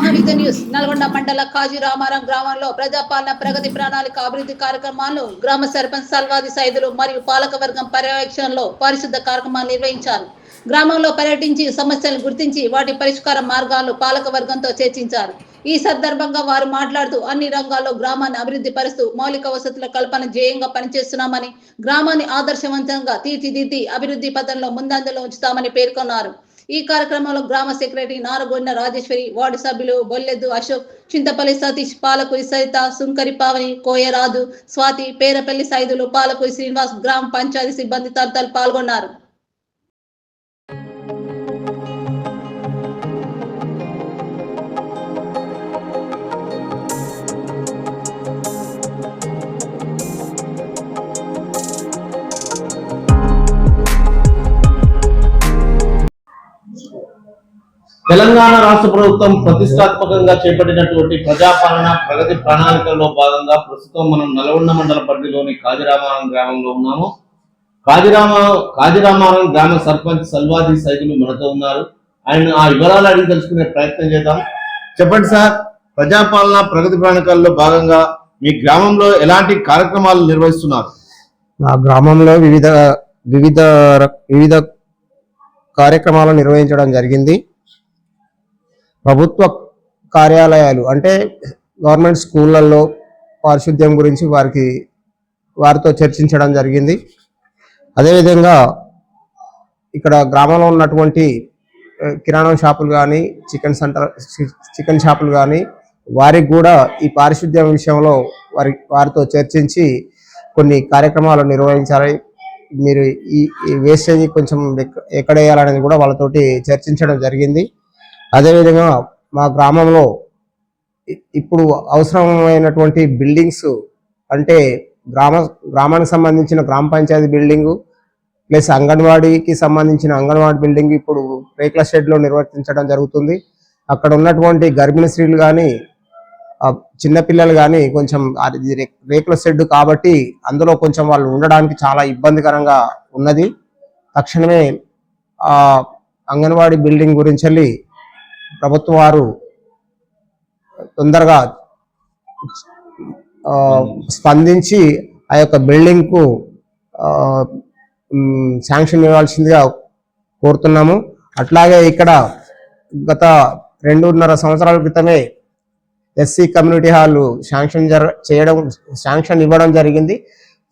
మహావిజన్ news Nalgonda మండల కాజీరామారం గ్రామంలో ప్రజాపాలన ప్రగతి ప్రణాళిక అభివృద్ధి కార్యక్రమాలను గ్రామ సర్పంచ్ సల్వాది సైదులు మరియు పాలకవర్గం పర్యవేక్షణలో పారిశుద్ధ కార్యక్రమాలు నిర్వహించారు. గ్రామంలో పర్యటించి సమస్యలను గుర్తించి వాటి పరిష్కార మార్గాలను పాలకవర్గంతో చర్చించారు. ఈ సందర్భంగా వారు మాట్లాడుతూ అన్ని రంగాల్లో గ్రామాన్ని అభివృద్ధి పరుస్తూ మౌలిక వసతుల కల్పన ధ్యేయంగా పనిచేస్తున్నామని, గ్రామాన్ని ఆదర్శవంతంగా తీర్చిదిద్ది అభివృద్ధి పథంలో ముందంజలో ఉంచుతామని పేర్కొన్నారు. ఈ కార్యక్రమంలో గ్రామ సెక్రటరీ నారగొండ రాజేశ్వరి, వార్డు సభ్యులు బొల్లెద్దు అశోక్, చింతపల్లి సతీష్, పాలకురి సరిత, సుంకరి పావని, కోయరాజు, స్వాతి, పేరపల్లి సైదులు, పాలకురి శ్రీనివాస్, గ్రామ పంచాయతీ సిబ్బంది తదితరులు పాల్గొన్నారు. తెలంగాణ రాష్ట్ర ప్రభుత్వం ప్రతిష్టాత్మకంగా చేపట్టినటువంటి ప్రజాపాలన ప్రగతి ప్రణాళికలో భాగంగా ప్రస్తుతం మనం నల్గొండ మండల పరిధిలోని కాజీరామారం గ్రామంలో ఉన్నాము. కాజీరామారం గ్రామ సర్పంచ్ సల్వాది సైదులు మనతో ఉన్నారు. ఆయన ఆ వివరాలు అడిగి తెలుసుకునే ప్రయత్నం చేద్దాం. చెప్పండి సార్, ప్రజాపాలన ప్రగతి ప్రణాళికల్లో భాగంగా మీ గ్రామంలో ఎలాంటి కార్యక్రమాలు నిర్వహిస్తున్నారు? మా గ్రామంలో వివిధ కార్యక్రమాలు నిర్వహించడం జరిగింది. ప్రభుత్వ కార్యాలయాలు అంటే గవర్నమెంట్ స్కూళ్ళల్లో పారిశుద్ధ్యం గురించి వారితో చర్చించడం జరిగింది. అదేవిధంగా ఇక్కడ గ్రామంలో ఉన్నటువంటి కిరాణా షాపులు కానీ చికెన్ షాపులు కానీ వారికి కూడా ఈ పారిశుద్ధ్యం విషయంలో వారితో చర్చించి కొన్ని కార్యక్రమాలు నిర్వహించాలి. మీరు ఈ వేస్టేజ్ కొంచెం ఎక్కడ వేయాలనేది కూడా వాళ్ళతోటి చర్చించడం జరిగింది. అదేవిధంగా మా గ్రామంలో ఇప్పుడు అవసరమైనటువంటి బిల్డింగ్స్ అంటే గ్రామానికి సంబంధించిన గ్రామ పంచాయతీ బిల్డింగు ప్లస్ అంగన్వాడీకి సంబంధించిన అంగన్వాడీ బిల్డింగ్ ఇప్పుడు రేకుల షెడ్లో నిర్వర్తించడం జరుగుతుంది. అక్కడ ఉన్నటువంటి గర్భిణీ స్త్రీలు కానీ చిన్నపిల్లలు కానీ కొంచెం రేకుల షెడ్ కాబట్టి అందులో కొంచెం వాళ్ళు ఉండడానికి చాలా ఇబ్బందికరంగా ఉన్నది. తక్షణమే ఆ అంగన్వాడీ బిల్డింగ్ గురించి ప్రభుత్వం వారు తొందరగా స్పందించి ఆ యొక్క బిల్డింగ్కు శాంక్షన్ ఇవ్వాల్సిందిగా కోరుతున్నాము. అట్లాగే ఇక్కడ గత 2.5 సంవత్సరాల క్రితమే ఎస్సీ కమ్యూనిటీ హాల్ శాంక్షన్ ఇవ్వడం జరిగింది.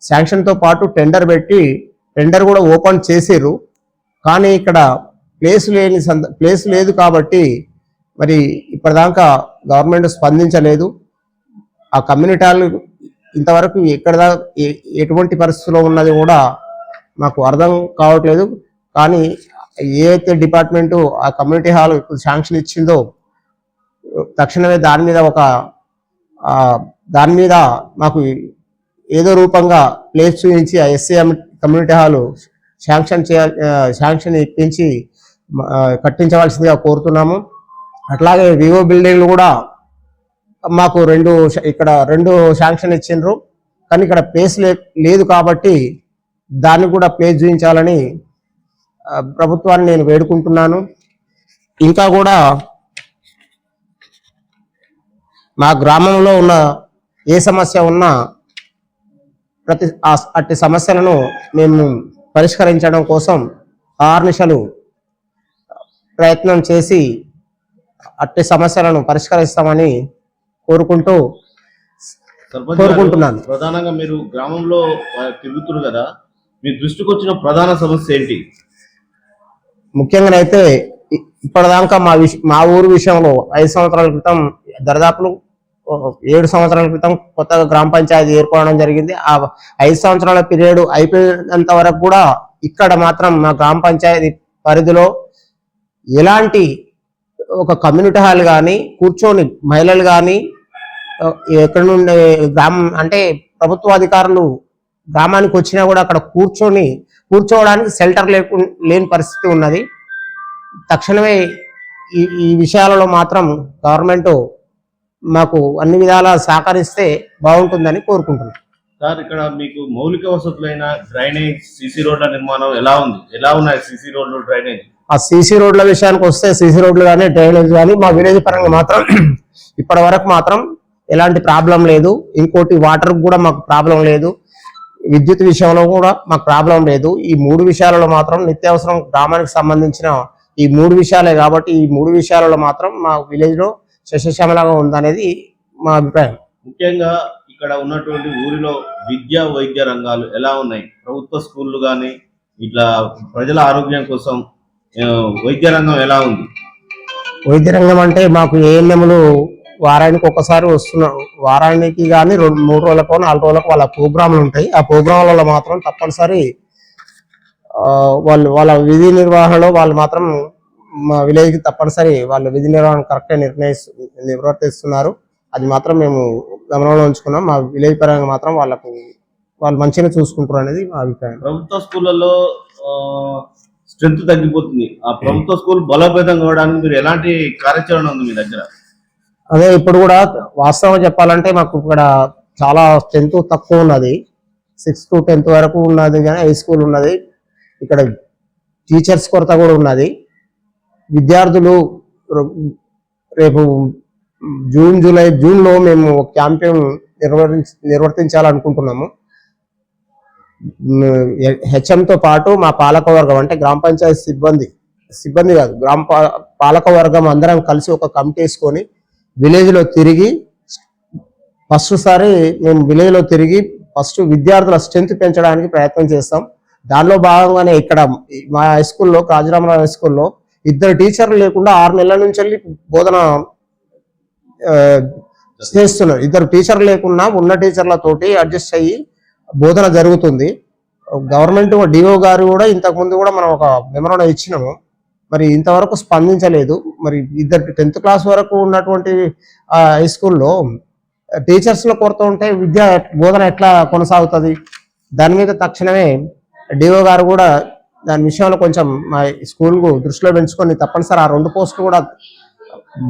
శాంక్షన్తో పాటు టెండర్ పెట్టి టెండర్ కూడా ఓపెన్ చేసిర్రు. కానీ ఇక్కడ ప్లేస్ లేదు కాబట్టి మరి ఇప్పటిదాకా గవర్నమెంట్ స్పందించలేదు. ఆ కమ్యూనిటీ హాల్ ఇంతవరకు ఎటువంటి పరిస్థితిలో ఉన్నది కూడా మాకు అర్థం కావట్లేదు. కానీ ఏదైతే డిపార్ట్మెంటు ఆ కమ్యూనిటీ హాల్ శాంక్షన్ ఇచ్చిందో తక్షణమే దాని మీద మాకు ఏదో రూపంగా ప్లేస్ చూపించి ఆ ఎస్సీ కమ్యూనిటీ హాల్ శాంక్షన్ ఇప్పించి కట్టించవలసిందిగా కోరుతున్నాము. అట్లాగే వివో బిల్డింగ్లు కూడా మాకు ఇక్కడ రెండు శాంక్షన్ ఇచ్చిండ్రు. కానీ ఇక్కడ ప్లేస్ లేదు కాబట్టి దాన్ని కూడా ప్లేస్ చూపించాలని ప్రభుత్వాన్ని నేను వేడుకుంటున్నాను. ఇంకా కూడా మా గ్రామంలో ఉన్న ఏ సమస్య ఉన్నా అట్టి సమస్యలను మేము పరిష్కరించడం కోసం ఆర్నిశలు ప్రయత్నం చేసి అట్టి సమస్యలను పరిష్కరిస్తామని కోరుకుంటున్నాను. ప్రధానంగా మీరు గ్రామంలో తిరుగుతున్నారు కదా, మీ దృష్టికి వచ్చిన ప్రధాన సమస్య ఏంటి? ముఖ్యంగానైతే ఇప్పటిదాకా మా ఊరు విషయంలో 5 సంవత్సరాల క్రితం దరిదాపులు 7 సంవత్సరాల క్రితం కొత్తగా గ్రామ పంచాయతీ ఏర్పడడం జరిగింది. ఆ 5 సంవత్సరాల పీరియడ్ అయిపోయినంత వరకు కూడా ఇక్కడ మాత్రం మా గ్రామ పంచాయతీ పరిధిలో ఎలాంటి ఒక కమ్యూనిటీ హాల్ కానీ కూర్చొని మహిళలు కానీ ఎక్కడి నుండి గ్రామం అంటే ప్రభుత్వ అధికారులు గ్రామానికి వచ్చినా కూడా అక్కడ కూర్చోవడానికి షెల్టర్ లేని పరిస్థితి ఉన్నది. తక్షణమే ఈ విషయాలలో మాత్రం గవర్నమెంట్ మాకు అన్ని విధాలా సహకరిస్తే బాగుంటుందని కోరుకుంటున్నాను. సార్, ఇక్కడ మీకు మౌలిక వసతులైన డ్రైనేజ్, సిసి రోడ్ల నిర్మాణం ఎలా ఉంది? ఎలా ఉన్నాయి సిసి రోడ్లు, డ్రైనేజ్? ఆ సీసీ రోడ్ల విషయానికి వస్తే సీసీ రోడ్లు కానీ డ్రైనేజ్ కానీ మా విలేజ్ పరంగా మాత్రం ఇప్పటి వరకు మాత్రం ఎలాంటి ప్రాబ్లం లేదు. ఇంకోటి వాటర్ కూడా మాకు ప్రాబ్లం లేదు. విద్యుత్ విషయంలో కూడా మాకు ప్రాబ్లం లేదు. ఈ 3 విషయాలలో మాత్రం నిత్యావసరం గ్రామానికి సంబంధించిన ఈ 3 విషయాలే కాబట్టి ఈ 3 విషయాలలో మాత్రం మా విలేజ్ లో సస్యశ్యామలంగా ఉందనేది మా అభిప్రాయం. ముఖ్యంగా ఇక్కడ ఉన్నటువంటి ఊరిలో విద్యా వైద్య రంగాలు ఎలా ఉన్నాయి? ప్రభుత్వ స్కూళ్ళు కానీ ఇట్లా ప్రజల ఆరోగ్యం కోసం వైద్య రంగం ఎలా ఉంది? వైద్య రంగం అంటే మాకు ఏఎన్ఎంలు వారానికి ఒకసారి వస్తున్నారు. వారానికి కానీ 3 రోజులకు 4 రోజులకు వాళ్ళ ప్రోగ్రాంలు ఉంటాయి. ఆ ప్రోగ్రాంలలో మాత్రం తప్పనిసరి వాళ్ళ విధి నిర్వహణలో వాళ్ళు మాత్రం మా విలేజ్కి తప్పనిసరి వాళ్ళ విధి నిర్వహణ కరెక్ట్గా నిర్వర్తిస్తున్నారు. అది మాత్రం మేము గమనంలో ఉంచుకున్నాం. మా విలేజ్ పరంగా మాత్రం వాళ్ళు మంచిగా చూసుకుంటారు అనేది మా అభిప్రాయం. ప్రభుత్వ స్కూళ్ళలో స్ట్రెంత్ తగ్గిపోతుంది. ఆ ప్రభుత్వ స్కూల్ బలోపేతం కావడానికి మీరు ఎలాంటి కార్యాచరణ ఉంది మీ దగ్గర? అదే ఇప్పుడు కూడా వాస్తవం చెప్పాలంటే మాకు ఇక్కడ చాలా స్ట్రెంత్ తక్కువ ఉన్నది. 6th to 10th వరకు ఉన్నది కానీ హై స్కూల్ ఉన్నది. ఇక్కడ టీచర్స్ కొరత కూడా ఉన్నది. విద్యార్థులు రేపు జూన్లో మేము క్యాంపెయిన్ నిర్వర్తించాలనుకుంటున్నాము. హెచ్ఎంతో పాటు మా పాలకవర్గం అంటే గ్రామ పంచాయతీ సిబ్బంది కాదు, పాలకవర్గం అందరం కలిసి ఒక కమిటీ వేసుకొని విలేజ్లో తిరిగి ఫస్ట్ విద్యార్థుల స్ట్రెంత్ పెంచడానికి ప్రయత్నం చేస్తాం. దానిలో భాగంగానే ఇక్కడ మా హై స్కూల్లో కాజీరామరావు హై స్కూల్లో 2 టీచర్లు లేకుండా 6 నెలల నుంచి వెళ్ళి బోధన చేస్తున్నారు. 2 టీచర్లు లేకుండా ఉన్న టీచర్లతోటి అడ్జస్ట్ అయ్యి బోధన జరుగుతుంది. గవర్నమెంట్ డిఓ గారు కూడా ఇంతకుముందు కూడా మనం ఒక మెమోరాండం ఇచ్చినాము. మరి ఇంతవరకు స్పందించలేదు. మరి 10th క్లాస్ వరకు ఉన్నటువంటి హై స్కూల్లో టీచర్స్లో కొరత ఉంటే బోధన ఎట్లా కొనసాగుతుంది? దాని మీద తక్షణమే డిఓ గారు కూడా దాని విషయంలో కొంచెం మా స్కూల్కు దృష్టిలో పెంచుకొని తప్పనిసరి ఆ 2 పోస్టులు కూడా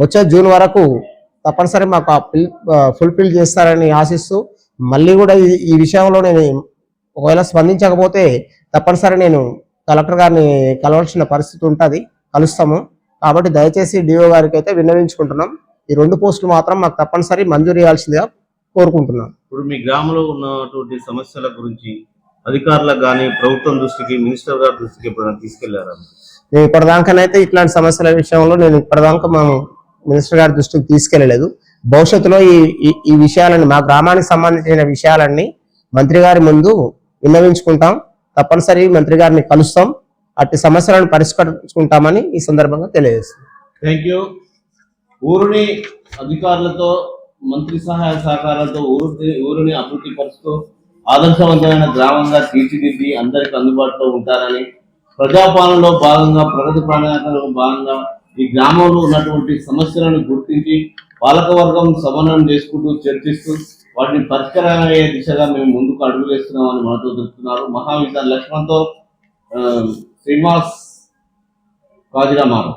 వచ్చే జూన్ వరకు తప్పనిసరి మాకు ఫుల్ఫిల్ చేస్తారని ఆశిస్తూ, మళ్ళీ కూడా ఈ విషయంలో నేను ఒకవేళ స్పందించకపోతే తప్పనిసరి నేను కలెక్టర్ గారిని కలవాల్సిన పరిస్థితి ఉంటుంది, కలుస్తాము. కాబట్టి దయచేసి డిఓ గారికి అయితే విన్నవించుకుంటున్నాం. ఈ 2 పోస్టులు మాత్రం మాకు తప్పనిసరి మంజూరు చేయాల్సిందిగా కోరుకుంటున్నాం. ఇప్పుడు మీ గ్రామంలో ఉన్నటువంటి సమస్యల గురించి అధికారులకు కానీ ప్రభుత్వం దృష్టికి, మినిస్టర్ గారి దృష్టికి ఎప్పుడైనా తీసుకెళ్లారా? నేను ఇప్పటిదాకానైతే ఇట్లాంటి సమస్యల విషయంలో ఇప్పటిదాకా మేము మినిస్టర్ గారి దృష్టికి తీసుకెళ్లలేదు. భవిష్యత్తులో ఈ విషయాలని, మా గ్రామానికి సంబంధించిన విషయాలన్నీ మంత్రి గారి ముందు విన్నవించుకుంటాం. తప్పనిసరి మంత్రి గారిని కలుస్తాం. అట్టి సమస్యలను పరిష్కరించుకుంటామని ఈ సందర్భంగా తెలియజేస్తాం. Thank you. ఊరిని అధికారులతో, మంత్రి సహాయ సహకారాలతో ఊరిని అభివృద్ధి పరుస్తూ ఆదర్శవంతమైన గ్రామంగా తీర్చిదిద్ది అందరికి అందుబాటులో ఉంటారని, ప్రజాపాలనలో భాగంగా, ప్రగతి ప్రణాళికలో భాగంగా ఈ గ్రామంలో ఉన్నటువంటి సమస్యలను గుర్తించి పాలకవర్గం సమన్వయం చేసుకుంటూ చర్చిస్తూ వాటిని పరిష్కారమయ్యే దిశగా మేము ముందుకు అడుగులు వేస్తున్నామని మనతో చెప్తున్నారు. మహావిద్యాలయ లక్ష్మణ్తో శ్రీనివాస్, కాజీరామారావు.